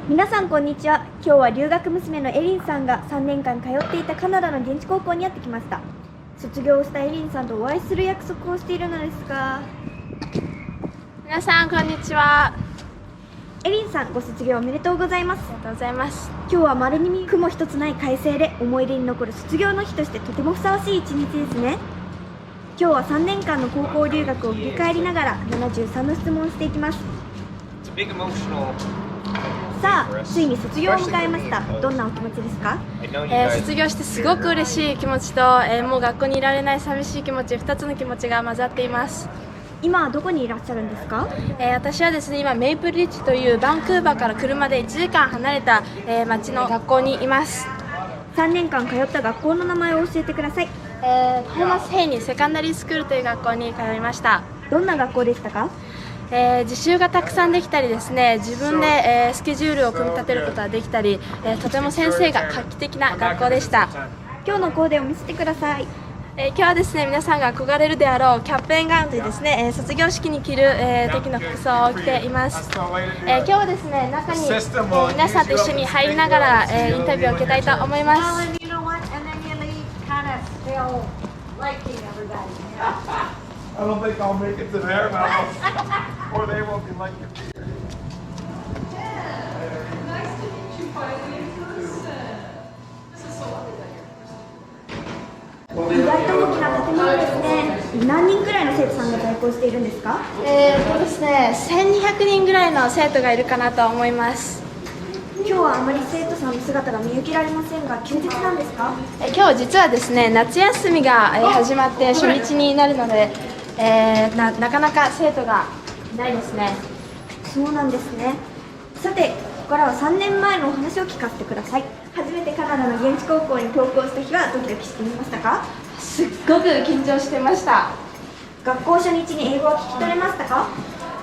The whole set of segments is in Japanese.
皆さんこんにちは。今日は留学娘のエリンさんが3年間通っていたカナダの現地高校にやってきました。卒業したエリンさんとお会いする約束をしているのですが、皆さんこんにちは。エリンさん、ご卒業おめでとうございます。ありがとうございます。今日は稀に雲一つない快晴で、思い出に残る卒業の日としてとてもふさわしい一日ですね。今日は3年間の高校留学を振り返りながら73の質問をしていきます。さあ、ついに卒業を迎えました。どんなお気持ちですか？卒業してすごく嬉しい気持ちと、もう学校にいられない寂しい気持ち、2つの気持ちが混ざっています。今はどこにいらっしゃるんですか？私はですね、今メイプルリッジというバンクーバーから車で1時間離れた、町の学校にいます。3年間通った学校の名前を教えてください。トーマス・ヘイニーセカンダリースクールという学校に通いました。どんな学校でしたか？自習がたくさんできたりですね、自分で、スケジュールを組み立てることができたり、とても先生が画期的な学校でした。今日のコーデを見せてください。今日はですね、皆さんが憧れるであろうキャップガウンというですね、卒業式に着る、時の服装を着ています。今日はですね、中に、皆さんと一緒に入りながら、インタビューを受けたいと思います。I don't think I'll make it to their house, or they won't be like it here. Nice to meet you finally in person. This is so lovely that you're in person. 意外と大きな建物ですね。何人くらいの生徒さんが在校しているんですか？ですね、1200人ぐらいの生徒がいるかなと思います。今日はあまり生徒さんの姿が見受けられませんが、休日なんですか？今日実はですね、夏休みが、始まって初日になるので、なかなか生徒がいないですね。そうなんですね。さて、ここからは3年前のお話を聞かせてください。初めてカナダの現地高校に登校した日はドキドキしていましたか？すっごく緊張してました。学校初日に英語は聞き取れましたか？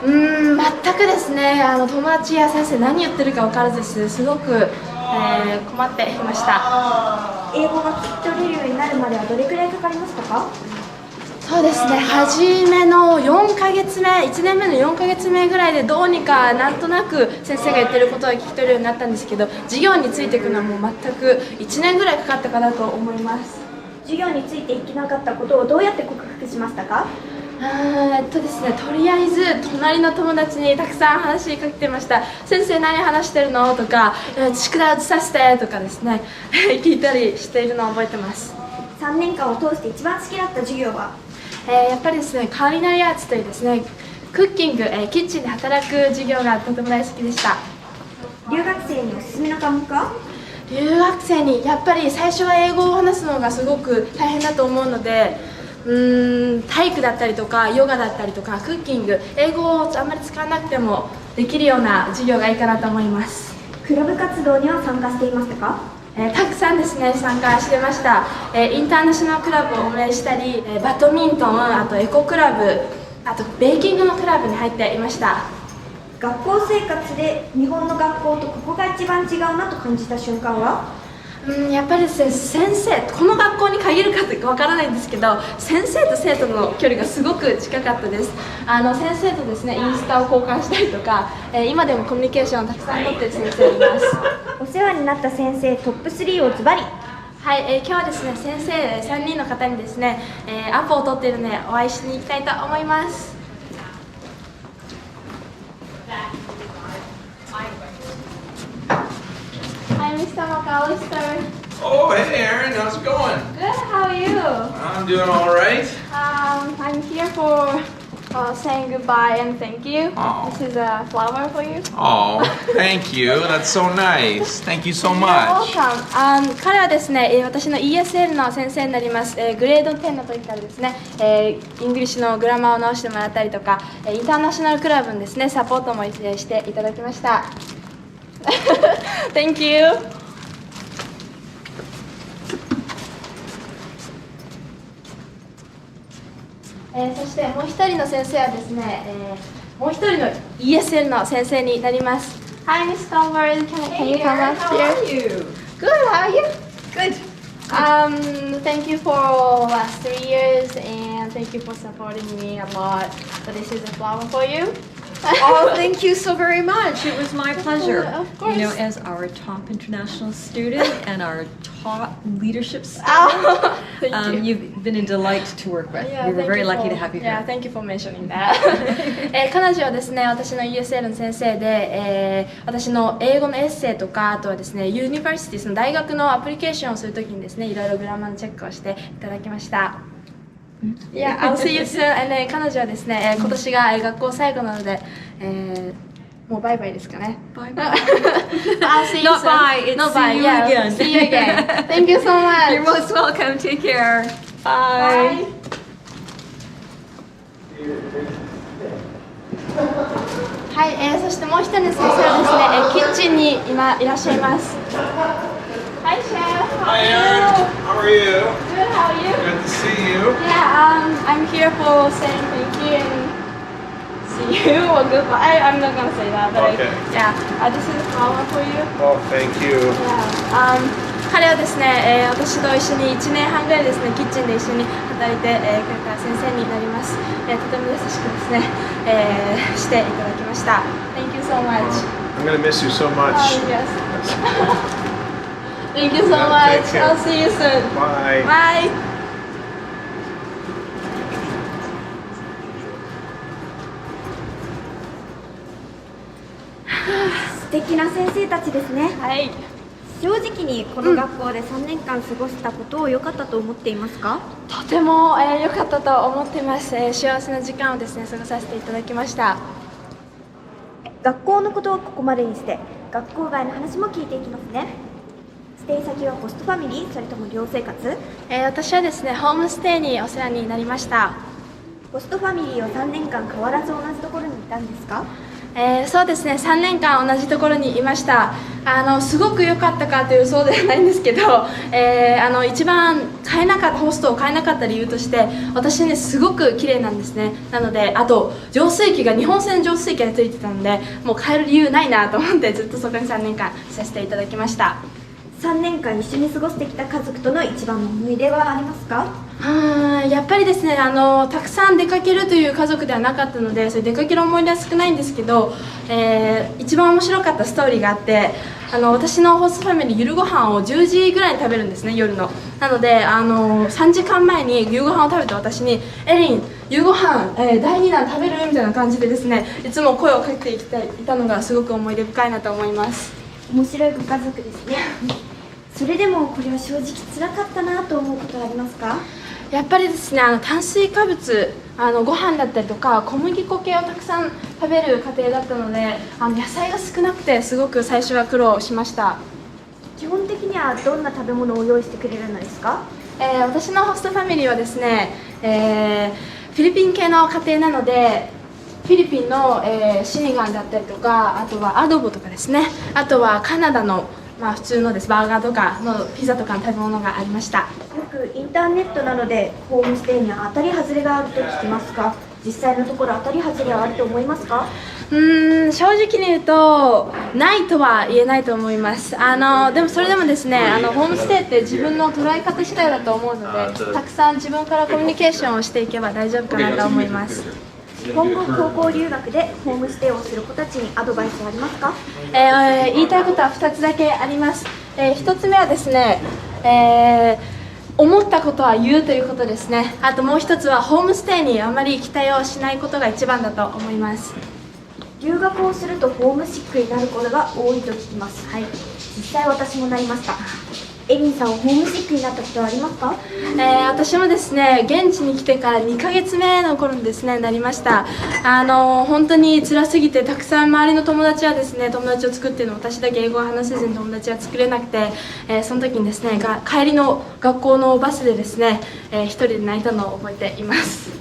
全くですね、友達や先生何言ってるか分からずすごく、困っていました。英語が聞き取れるようになるまではどれくらいかかりましたか？そうですね、初めの4ヶ月目、1年目の4ヶ月目ぐらいでどうにかなんとなく先生が言ってることを聞き取れるようになったんですけど、授業についていくのはもう全く1年ぐらいかかったかなと思います。授業についていけなかったことをどうやって克服しましたか？ですね、とりあえず隣の友達にたくさん話しかけてました。先生何話してるのとか、宿題移させてとかですね聞いたりしているのを覚えてます。3年間を通して一番好きだった授業は？やっぱりですね、カーリナリーアーツというですね、クッキング、キッチンで働く授業がとても大好きでした。留学生におすすめの科目は？留学生にやっぱり最初は英語を話すのがすごく大変だと思うので、体育だったりとかヨガだったりとかクッキング、英語をあんまり使わなくてもできるような授業がいいかなと思います。クラブ活動には参加していましたか？たくさんですね、参加してました。インターナショナルクラブを運営したり、バドミントン、あとエコクラブ、あとベーキングのクラブに入っていました。学校生活で日本の学校とここが一番違うなと感じた瞬間は？やっぱりですね、先生、この学校に限るかってわからないんですけど、先生と生徒の距離がすごく近かったです。先生とですね、インスタを交換したりとか、今でもコミュニケーションをたくさん取っている先生がいます。お世話になった先生トップ3をズバリ。はい、今日はですね、先生3人の方にですね、アポを取っているのでお会いしに行きたいと思います。Hi, Mr. McAllister. Oh, hey, Aaron, how's it going? Good, how are you? I'm doing all right. I'm here for saying goodbye and thank you. Oh. This is a flower for you. Oh, thank you. That's so nice. Thank you so You're much. welcome. 彼はですね、私の ESL の先生になります。グレード10の時からですね、イングリッシュのグラマーを直してもらったりとか、インターナショナルクラブのですね、サポートもしていただきました。Thank you. そしてもう一人の先生はですね、もう一人の ESL の先生になります。Hi, Miss Convert. Can you come up How here? are you? Good. How are you? Good. Thank you for last 3 years and thank you for supporting me a lot. So this is a flower for you. Oh, thank you so very much. It was my pleasure. Of course. You know, as our top international student and our top leadership student, Thank you. you've been a delight to work with. Yeah, We were thank very you lucky to for- have you Yeah, here. thank you for mentioning that. 彼女はですね、私の USL の先生で、私の英語のエッセイとか、あとはですね、ユニバーシティ、その大学のアプリケーションをするときにですね、いろいろグラマーのチェックをしていただきました。Yeah, I'll see you soon. And 彼女はですね、今年が学校最後なので、もうバイバイですかね。Bye bye. I'll see you Not soon. bye, it's Not see bye, you yeah, again. See you again. Thank you so much. You're most welcome. Take care. Bye. Bye. はい、そしてもう一人の先生はですね、キッチンに今いらっしゃいます。Hi, Chef. Hi, Aaron. How are you? Good, how are you? Good to see you. Yeah, I'm here for saying thank you and see you or goodbye. I'm not gonna say that, but Okay. yeah, this is a flower for you. Oh, thank you. Yeah. 彼はですね、私と一緒に1年半ぐらいですね、キッチンで一緒に働いて、くれた先生になります。とても優しくですね、していただきました。Thank you so much. I'm gonna miss you so much. Yes. Thank you so Yeah, much. take care. I'll see you soon. Bye. Bye. 素敵な先生たちですね。はい。正直にこの学校で3年間過ごしたことを良かったと思っていますか？とても良かったと思っています。幸せな時間をですね過ごさせていただきました。学校のことはここまでにして学校外の話も聞いていきますね。ステイ先はホストファミリー、それとも寮生活？私はですねホームステイにお世話になりました。ホストファミリーを3年間変わらず同じところにいたんですか？そうですね3年間同じところにいました。すごく良かったかというそうではないんですけど、一番ホストを変えなかった理由として私ねすごく綺麗なんですね。なのであと浄水器が日本製の浄水器がついてたのでもう変える理由ないなと思ってずっとそこに3年間させていただきました。3年間一緒に過ごしてきた家族との一番の思い出はありますか？やっぱりですねたくさん出かけるという家族ではなかったのでそれ出かける思い出は少ないんですけど、一番面白かったストーリーがあって私のホストファミリー夜ご飯を10時ぐらいに食べるんですね夜の。なので3時間前に夕ご飯を食べた私に「エリン夕ご飯、第2弾食べる?」みたいな感じでですねいつも声をかけていたのがすごく思い出深いなと思います。面白いご家族ですね。それでもこれは正直辛かったなと思うことはありますか？やっぱりですね炭水化物ご飯だったりとか小麦粉系をたくさん食べる家庭だったので野菜が少なくてすごく最初は苦労しました。基本的にはどんな食べ物を用意してくれるのですか？私のホストファミリーはですね、フィリピン系の家庭なのでフィリピンの、シニガンだったりとかあとはアドボとかですねあとはカナダの普通のですバーガーとかのピザとかの食べ物がありました。よくインターネットなどでホームステイには当たり外れがあると聞きますが、実際のところ当たり外れはあると思いますか？正直に言うとないとは言えないと思います。でもそれでもですねホームステイって自分の捉え方次第だと思うのでたくさん自分からコミュニケーションをしていけば大丈夫かなと思います。今後高校留学でホームステイをする子たちにアドバイスはありますか？言いたいことは2つだけあります。1つ目はですね、思ったことは言うということですね。あともう1つはホームステイにあまり期待をしないことが一番だと思います。留学をするとホームシックになることが多いと聞きます。はい、実際私もなりました。エリンさんはホームシックになったことはありますか？私もですね現地に来てから2ヶ月目の頃にですねなりました。本当に辛すぎてたくさん周りの友達はですね友達を作っているの私だけ英語を話せずに友達は作れなくて、その時にですね帰りの学校のバスでですね、一人で泣いたのを覚えています。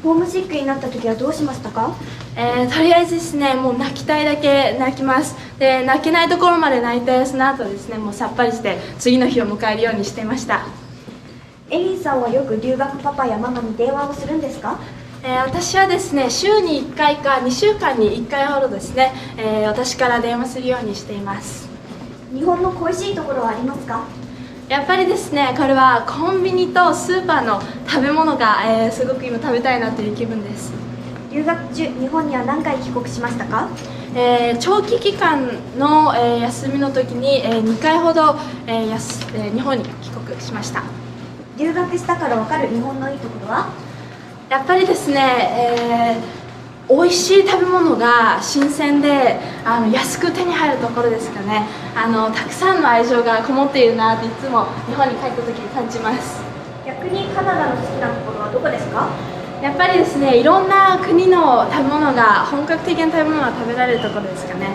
ホームシックになった時はどうしましたか？とりあえずですねもう泣きたいだけ泣きます。で泣けないところまで泣いてその後ですねもうさっぱりして次の日を迎えるようにしていました。エリンさんはよく留学パパやママに電話をするんですか？私はですね週に1回か2週間に1回ほどですね、私から電話するようにしています。日本の恋しいところはありますか？やっぱりですねこれはコンビニとスーパーの食べ物が、すごく今食べたいなという気分です。留学中、日本には何回帰国しましたか？長期期間の、休みの時に、2回ほど、日本に帰国しました。留学したから分かる日本のいいところは？やっぱりですね、美味しい食べ物が新鮮で安く手に入るところですかね。たくさんの愛情がこもっているなっていつも日本に帰った時に感じます。逆にカナダの好きなところはどこですか？やっぱりですね、いろんな国の食べ物が本格的な食べ物が食べられるところですかね。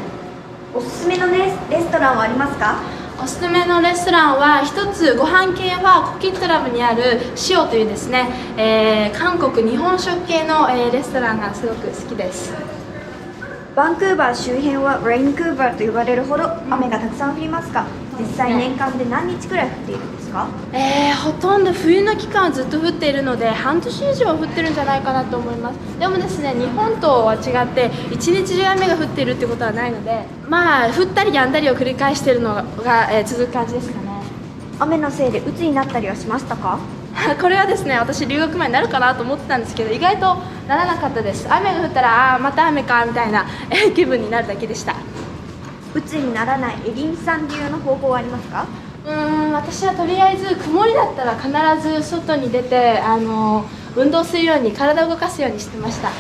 おすすめのレストランはありますか？おすすめのレストランは一つ、ご飯系はコキットラムにあるシオというですね、韓国日本食系の、レストランがすごく好きです。バンクーバー周辺はレインクーバーと呼ばれるほど雨がたくさん降りますが、実際年間で何日くらい降っているんですか？ほとんど冬の期間はずっと降っているので半年以上降ってるんじゃないかなと思います。でもですね、日本とは違って一日中雨が降っているってことはないので、降ったりやんだりを繰り返しているのが、続く感じですかね。雨のせいで鬱になったりはしましたか？これはですね、私留学前になるかなと思ってたんですけど、意外とならなかったです。雨が降ったらまた雨かみたいな気分になるだけでした。鬱にならないエリンさん流の方法はありますか？私はとりあえず曇りだったら必ず外に出て運動するように体を動かすようにしてました。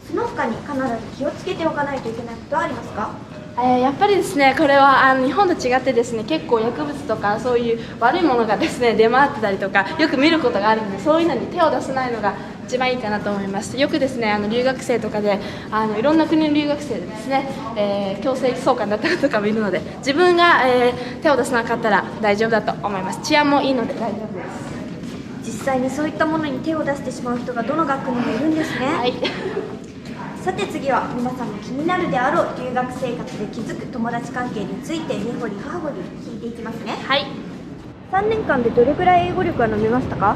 その他にカナダで気をつけておかないといけないことはありますか？やっぱりですね、これは日本と違ってですね、結構薬物とかそういう悪いものがですね出回ってたりとかよく見ることがあるので、そういうのに手を出さないのが一番いいかなと思います。よくですね留学生とかでいろんな国の留学生でですね、強制送還だったりとかもいるので、自分が、手を出さなかったら大丈夫だと思います。治安もいいので大丈夫です。実際にそういったものに手を出してしまう人がどの学区にもいるんですね。はいさて次は皆さんも気になるであろう留学生活で気づく友達関係について根掘り葉掘り聞いていきますね。はい。3年間でどれくらい英語力が伸びましたか？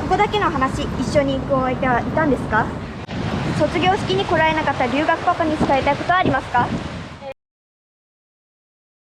ここだけの話、一緒に行くお相手はいたんですか？卒業式に来られなかった留学パパに伝えたいことはありますか？